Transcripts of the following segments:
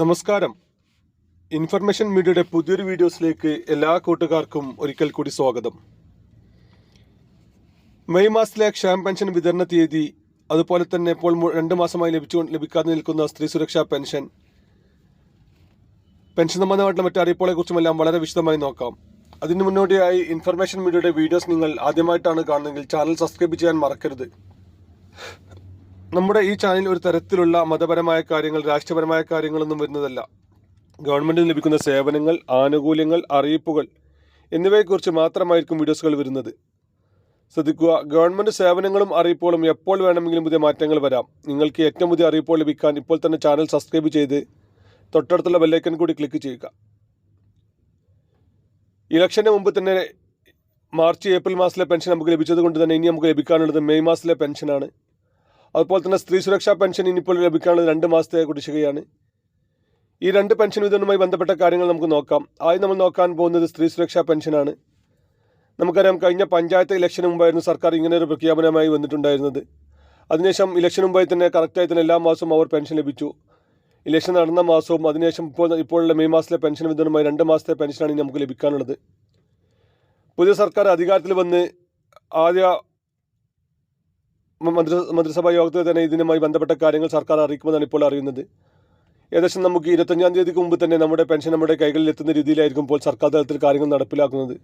നമസ്കാരം. ഇൻഫർമേഷൻ മീഡിയയുടെ പുതിയൊരു വീഡിയോസിലേക്ക് എല്ലാ കൂട്ടുകാർക്കും ഒരിക്കൽ കൂടി സ്വാഗതം. മെയ് മാസത്തിലെ ക്ഷേമ പെൻഷൻ വിതരണ തീയതി, അതുപോലെ തന്നെ ഇപ്പോൾ 2 മാസമായി ലഭിക്കാതെ നിൽക്കുന്ന സ്ത്രീ സുരക്ഷാ പെൻഷൻ സംബന്ധമായിട്ടുള്ള മറ്റു അറിയിപ്പുകളെ കുറിച്ചുമെല്ലാം വളരെ വിശദമായി നോക്കാം. അതിന് മുന്നോടിയായി ഇൻഫർമേഷൻ മീഡിയയുടെ വീഡിയോസ് നിങ്ങൾ ആദ്യമായിട്ടാണ് കാണുന്നതെങ്കിൽ ചാനൽ സബ്സ്ക്രൈബ് ചെയ്യാൻ മറക്കരുത്. നമ്മുടെ ഈ ചാനൽ ഒരു തരത്തിലുള്ള മതപരമായ കാര്യങ്ങൾ, രാഷ്ട്രീയപരമായ കാര്യങ്ങളൊന്നും വരുന്നതല്ല. ഗവൺമെന്റിന് ലഭിക്കുന്ന സേവനങ്ങൾ, ആനുകൂല്യങ്ങൾ, അറിയിപ്പുകൾ എന്നിവയെക്കുറിച്ച് മാത്രമായിരിക്കും വീഡിയോസുകൾ വരുന്നത്. ശ്രദ്ധിക്കുക, ഗവൺമെന്റ് സേവനങ്ങളും അറിയിപ്പുകളും എപ്പോൾ വേണമെങ്കിലും പുതിയ മാറ്റങ്ങൾ വരാം. നിങ്ങൾക്ക് ഏറ്റവും പുതിയ അറിയിപ്പുകൾ ലഭിക്കാൻ ഇപ്പോൾ തന്നെ ചാനൽ സബ്സ്ക്രൈബ് ചെയ്ത് തൊട്ടടുത്തുള്ള ബെല്ലൈക്കൺ കൂടി ക്ലിക്ക് ചെയ്യുക. ഇലക്ഷന് മുമ്പ് തന്നെ മാർച്ച് ഏപ്രിൽ മാസത്തിലെ പെൻഷൻ നമുക്ക് ലഭിച്ചത് കൊണ്ട് തന്നെ ഇനി നമുക്ക് ലഭിക്കാനുള്ളത് മെയ് മാസത്തിലെ പെൻഷനാണ്. അതുപോലെ തന്നെ സ്ത്രീ സുരക്ഷാ പെൻഷൻ ഇനിയിപ്പോൾ ലഭിക്കാനുള്ളത് 2 മാസത്തെ കുടിശ്ശികയാണ്. ഈ 2 പെൻഷൻ വിതരണവുമായി ബന്ധപ്പെട്ട കാര്യങ്ങൾ നമുക്ക് നോക്കാം. ആദ്യം നമ്മൾ നോക്കാൻ പോകുന്നത് സ്ത്രീ സുരക്ഷാ പെൻഷനാണ്. നമുക്കറിയാം, കഴിഞ്ഞ പഞ്ചായത്ത് ഇലക്ഷന് മുമ്പായിരുന്നു സർക്കാർ ഇങ്ങനെ ഒരു പ്രഖ്യാപനമായി വന്നിട്ടുണ്ടായിരുന്നത്. അതിനുശേഷം ഇലക്ഷന് മുമ്പായി തന്നെ കറക്റ്റായി തന്നെ എല്ലാ മാസവും അവർ പെൻഷൻ ലഭിച്ചു. ഇലക്ഷൻ നടന്ന മാസവും അതിനുശേഷം ഇപ്പോഴുള്ള മെയ് മാസത്തിലെ പെൻഷൻ വിതരണവുമായി 2 മാസത്തെ പെൻഷനാണ് ഇനി നമുക്ക് ലഭിക്കാനുള്ളത്. പുതിയ സർക്കാർ അധികാരത്തിൽ വന്ന് ആദ്യ മന്ത്രിസഭാ യോഗത്തിൽ തന്നെ ഇതിനുമായി ബന്ധപ്പെട്ട കാര്യങ്ങൾ സർക്കാർ അറിയിക്കുമെന്നാണ് ഇപ്പോൾ അറിയുന്നത്. ഏകദേശം നമുക്ക് 25-ാം തീയതിക്ക് മുമ്പ് തന്നെ നമ്മുടെ പെൻഷൻ നമ്മുടെ കൈകളിൽ എത്തുന്ന രീതിയിലായിരിക്കും ഇപ്പോൾ സർക്കാർ തലത്തിൽ കാര്യങ്ങൾ നടപ്പിലാക്കുന്നത്.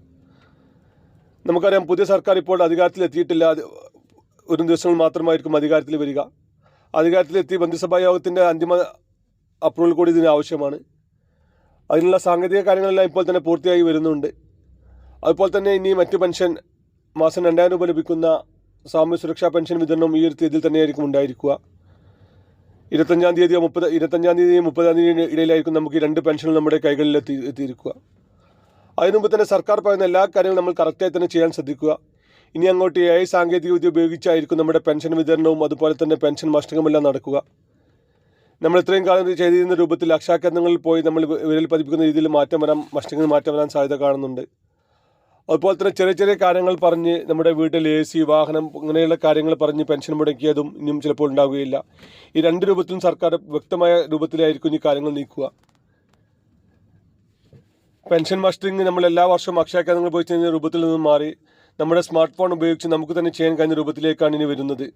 നമുക്കറിയാം, പുതിയ സർക്കാർ ഇപ്പോൾ അധികാരത്തിൽ എത്തിയിട്ടില്ല. ഒരു ദിവസങ്ങൾ മാത്രമായിരിക്കും അധികാരത്തിൽ വരിക. അധികാരത്തിലെത്തി മന്ത്രിസഭാ യോഗത്തിൻ്റെ അന്തിമ അപ്രൂവൽ കൂടി ഇതിന് ആവശ്യമാണ്. അതിനുള്ള സാങ്കേതിക കാര്യങ്ങളെല്ലാം ഇപ്പോൾ തന്നെ പൂർത്തിയായി വരുന്നുണ്ട്. അതുപോലെ തന്നെ ഇനി മറ്റ് പെൻഷൻ മാസം 2000 രൂപ ലഭിക്കുന്ന സാമൂഹ്യ സുരക്ഷാ പെൻഷൻ വിതരണം ഈ ഒരു തീയതിയിൽ തന്നെയായിരിക്കും ഉണ്ടായിരിക്കുക. 25-ാം തീയതിയോ 30-ാം തീയതി ഇടയിലായിരിക്കും നമുക്ക് ഈ 2 പെൻഷനും നമ്മുടെ കൈകളിൽ എത്തിയിരിക്കുക. അതിനു മുമ്പ് തന്നെ സർക്കാർ പറയുന്ന എല്ലാ കാര്യങ്ങളും നമ്മൾ കറക്റ്റായി തന്നെ ചെയ്യാൻ ശ്രദ്ധിക്കുക. ഇനി അങ്ങോട്ട് AI സാങ്കേതിക വിദ്യ ഉപയോഗിച്ചായിരിക്കും നമ്മുടെ പെൻഷൻ വിതരണവും അതുപോലെ തന്നെ പെൻഷൻ മസ്റ്റങ്ങുമെല്ലാം നടക്കുക. നമ്മൾ ഇത്രയും കാലം ചെയ്തിരുന്ന രൂപത്തിൽ അക്ഷയ കേന്ദ്രങ്ങളിൽ പോയി നമ്മൾ വിരൽ പതിപ്പിക്കുന്ന രീതിയിൽ മസ്റ്റങ്ങിന് മാറ്റം വരാൻ സാധ്യത കാണുന്നുണ്ട്. അതുപോലെ തന്നെ ചെറിയ ചെറിയ കാര്യങ്ങൾ പറഞ്ഞ് നമ്മുടെ വീട്ടിൽ AC, വാഹനം, ഇങ്ങനെയുള്ള കാര്യങ്ങൾ പറഞ്ഞ് പെൻഷൻ മുടക്കിയതും ഇനിയും ചിലപ്പോൾ ഉണ്ടാവുകയില്ല. ഈ 2 രൂപത്തിലും സർക്കാർ വ്യക്തമായ രൂപത്തിലായിരിക്കും ഈ കാര്യങ്ങൾ നീക്കുക. പെൻഷൻ മസ്റ്ററിങ് നമ്മൾ എല്ലാ വർഷവും അക്ഷയ കേന്ദ്രങ്ങൾ പോയി ചെയ്യുന്ന രൂപത്തിൽ നിന്നും മാറി നമ്മുടെ സ്മാർട്ട് ഫോൺ ഉപയോഗിച്ച് നമുക്ക് തന്നെ ചെയ്യാൻ കഴിയുന്ന രൂപത്തിലേക്കാണ് ഇനി വരുന്നത്.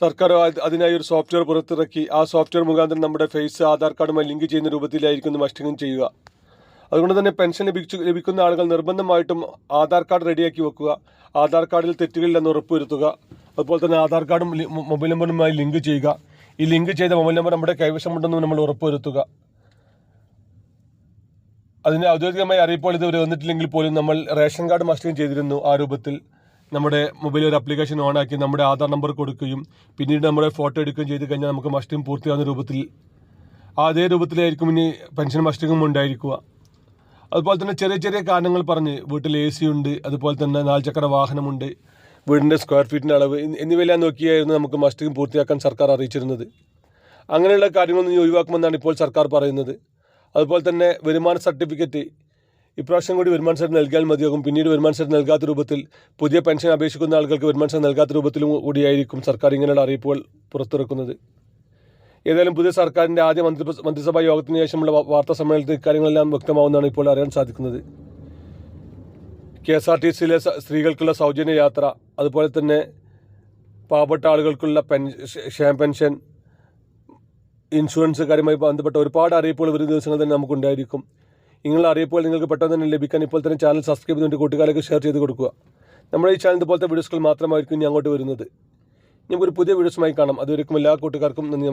സർക്കാർ അതിനായി ഒരു സോഫ്റ്റ്വെയർ പുറത്തിറക്കി ആ സോഫ്റ്റ്വെയർ മുഖാന്തരം നമ്മുടെ ഫേസ് ആധാർ കാർഡുമായി ലിങ്ക് ചെയ്യുന്ന രൂപത്തിലായിരിക്കും മസ്റ്ററിങ് ചെയ്യുക. അതുകൊണ്ട് തന്നെ പെൻഷൻ ലഭിക്കുന്ന ആളുകൾ നിർബന്ധമായിട്ടും ആധാർ കാർഡ് റെഡിയാക്കി വെക്കുക. ആധാർ കാർഡിൽ തെറ്റുകളില്ലെന്ന് ഉറപ്പുവരുത്തുക. അതുപോലെ തന്നെ ആധാർ കാർഡും മൊബൈൽ നമ്പറുമായി ലിങ്ക് ചെയ്യുക. ഈ ലിങ്ക് ചെയ്ത മൊബൈൽ നമ്പർ നമ്മുടെ കൈവശമുണ്ടെന്ന് നമ്മൾ ഉറപ്പുവരുത്തുക. അതിന് ഔദ്യോഗികമായി അറിയിപ്പോൾ ഇതുവരെ വന്നിട്ടില്ലെങ്കിൽ പോലും നമ്മൾ റേഷൻ കാർഡ് മസ്റ്ററിങ് ചെയ്തിരുന്നു. ആ രൂപത്തിൽ നമ്മുടെ മൊബൈലിൽ ഒരു ആപ്ലിക്കേഷൻ ഓണാക്കി നമ്മുടെ ആധാർ നമ്പർ കൊടുക്കുകയും പിന്നീട് നമ്മുടെ ഫോട്ടോ എടുക്കുകയും ചെയ്ത് കഴിഞ്ഞാൽ നമുക്ക് മസ്റ്ററിങ് പൂർത്തിയാകുന്ന രൂപത്തിൽ അതേ രൂപത്തിലായിരിക്കും ഇനി പെൻഷൻ മസ്റ്ററിങ്ങും ഉണ്ടായിരിക്കുക. അതുപോലെ തന്നെ ചെറിയ ചെറിയ കാരണങ്ങൾ പറഞ്ഞ് വീട്ടിൽ AC ഉണ്ട്, അതുപോലെ തന്നെ 4 ചക്ര വാഹനമുണ്ട്, വീടിൻ്റെ സ്ക്വയർ ഫീറ്റിൻ്റെ അളവ് എന്നിവയെല്ലാം നോക്കിയായിരുന്നു നമുക്ക് മസ്റ്ററിങ് പൂർത്തിയാക്കാൻ സർക്കാർ അറിയിച്ചിരുന്നത്. അങ്ങനെയുള്ള കാര്യങ്ങളൊന്നും ഒഴിവാക്കുമെന്നാണ് ഇപ്പോൾ സർക്കാർ പറയുന്നത്. അതുപോലെ തന്നെ വരുമാന സർട്ടിഫിക്കറ്റ് ഇപ്രാവശ്യം കൂടി വരുമാന സർട്ടിഫിക്കറ്റ് നൽകിയാൽ മതിയാകും. പിന്നീട് വരുമാന സർട്ടിഫിക്കറ്റ് നൽകാത്ത രൂപത്തിൽ പുതിയ പെൻഷൻ അപേക്ഷിക്കുന്ന ആളുകൾക്ക് വരുമാന സർട്ടിഫിക്കറ്റ് നൽകാത്ത രൂപത്തിലും കൂടിയായിരിക്കും സർക്കാർ ഇങ്ങനെയുള്ള അറിയിപ്പുകൾ പുറത്തിറക്കുന്നത്. ഏതായാലും പുതിയ സർക്കാരിൻ്റെ ആദ്യ മന്ത്രിസഭാ യോഗത്തിന് ശേഷമുള്ള വാർത്താ സമ്മേളനത്തിൽ ഇക്കാര്യങ്ങളെല്ലാം വ്യക്തമാവുന്നതാണ് ഇപ്പോൾ അറിയാൻ സാധിക്കുന്നത്. KSRTCയിലെ സ്ത്രീകൾക്കുള്ള സൗജന്യ യാത്ര, അതുപോലെ തന്നെ പാവപ്പെട്ട ആളുകൾക്കുള്ള ക്ഷേമ പെൻഷൻ, ഇൻഷുറൻസ് കാര്യമായി ബന്ധപ്പെട്ട ഒരുപാട് അറിയിപ്പുകൾ വരുന്ന ദിവസങ്ങൾ തന്നെ നമുക്കുണ്ടായിരിക്കും. ഇങ്ങനെയുള്ള അറിയിപ്പുകൾ നിങ്ങൾക്ക് പെട്ടെന്ന് തന്നെ ലഭിക്കാൻ ഇപ്പോൾ തന്നെ ചാനൽ സബ്സ്ക്രൈബ് ചെയ്തുകൊണ്ട് കൂട്ടുകാർക്ക് ഷെയർ ചെയ്ത് കൊടുക്കുക. നമ്മുടെ ഈ ചാനൽ ഇതുപോലത്തെ വീഡിയോസുകൾ മാത്രമായിരിക്കും ഇനി അങ്ങോട്ട് വരുന്നത്. നമുക്കൊരു പുതിയ വീഡിയോസുമായി കാണാം. അതുവരെയും എല്ലാ കൂട്ടുകാർക്കും നന്ദി.